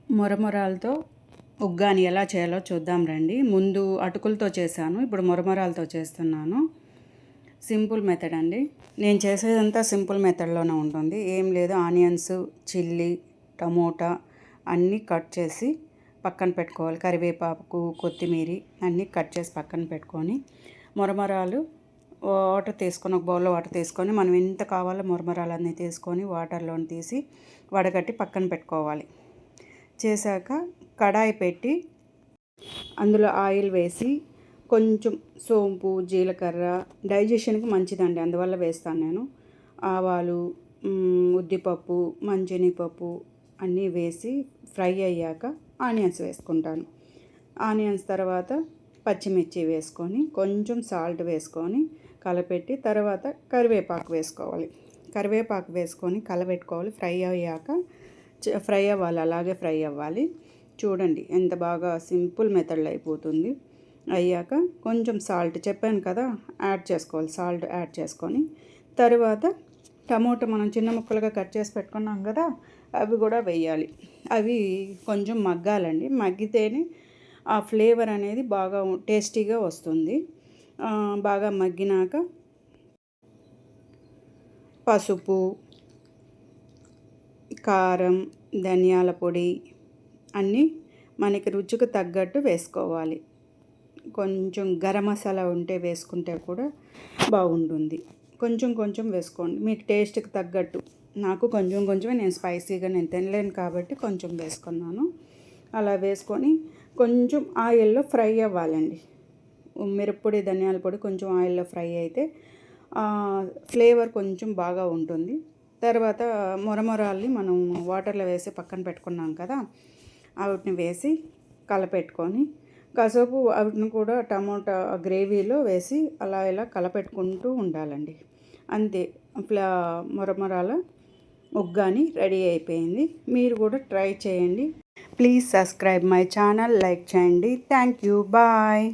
మొరమొరాలతో ఉగ్గాని ఎలా చేయాలో చూద్దాం రండి. ముందు అటుకులతో చేశాను, ఇప్పుడు మొరమొరాలతో చేస్తున్నాను. సింపుల్ మెథడ్ అండి. నేను చేసేదంతా సింపుల్ మెథడ్లోనే ఉంటుంది. ఏం లేదు, ఆనియన్స్, చిల్లీ, టమోటా అన్నీ కట్ చేసి పక్కన పెట్టుకోవాలి. కరివేపాకు, కొత్తిమీర అన్నీ కట్ చేసి పక్కన పెట్టుకొని, మొరమొరాలు వాటర్ తీసుకొని, ఒక బౌల్లో వాటర్ తీసుకొని, మనం ఎంత కావాలో మొరమొరాలన్నీ తీసుకొని వాటర్లోని తీసి వడగట్టి పక్కన పెట్టుకోవాలి. చేశాక కడాయి పెట్టి అందులో ఆయిల్ వేసి కొంచెం సోంపు, జీలకర్ర డైజెషన్కి మంచిదండి, అందువల్ల వేస్తాను నేను. ఆవాలు, ఉద్దిపప్పు, మంచినీపప్పు అన్నీ వేసి ఫ్రై అయ్యాక ఆనియన్స్ వేసుకుంటాను. ఆనియన్స్ తర్వాత పచ్చిమిర్చి వేసుకొని కొంచెం సాల్ట్ వేసుకొని కలపెట్టి తర్వాత కరివేపాకు వేసుకోవాలి. కరివేపాకు వేసుకొని కలపెట్టుకోవాలి. ఫ్రై అవ్వాలి, అలాగే ఫ్రై అవ్వాలి. చూడండి ఎంత బాగా సింపుల్ మెథడ్లో అయిపోతుంది. అయ్యాక కొంచెం సాల్ట్ చెప్పాను కదా, యాడ్ చేసుకోవాలి. సాల్ట్ యాడ్ చేసుకొని తర్వాత టమోటా మనం చిన్న ముక్కలుగా కట్ చేసి పెట్టుకున్నాం కదా, అవి కూడా వేయాలి. అవి కొంచెం మగ్గాలండి. మగ్గితేనే ఆ ఫ్లేవర్ అనేది బాగా టేస్టీగా వస్తుంది. బాగా మగ్గినాక పసుపు, కారం, ధనియాల పొడి అన్నీ మనకి రుచికి తగ్గట్టు వేసుకోవాలి. కొంచెం గరం మసాలా ఉంటే వేసుకుంటే కూడా బాగుంటుంది. కొంచెం కొంచెం వేసుకోండి మీకు టేస్ట్కి తగ్గట్టు. నాకు కొంచెం కొంచెమే, నేను స్పైసీగా నేను తినలేను కాబట్టి కొంచెం వేసుకున్నాను. అలా వేసుకొని కొంచెం ఆయిల్లో ఫ్రై అవ్వాలండి. మిరప్పొడి, ధనియాల పొడి కొంచెం ఆయిల్లో ఫ్రై అయితే ఫ్లేవర్ కొంచెం బాగా ఉంటుంది. తర్వాత మొరమొరాల్ని మనం వాటర్లో వేసి పక్కన పెట్టుకున్నాం కదా, వాటిని వేసి కలపెట్టుకొని కాసేపు వాటిని కూడా టమోటా గ్రేవీలో వేసి అలా ఇలా కలపెట్టుకుంటూ ఉండాలండి. అంతే, మొరమొరాల ఉగ్గాని రెడీ అయిపోయింది. మీరు కూడా ట్రై చేయండి. Please subscribe my channel, like చేయండి. Thank you, bye.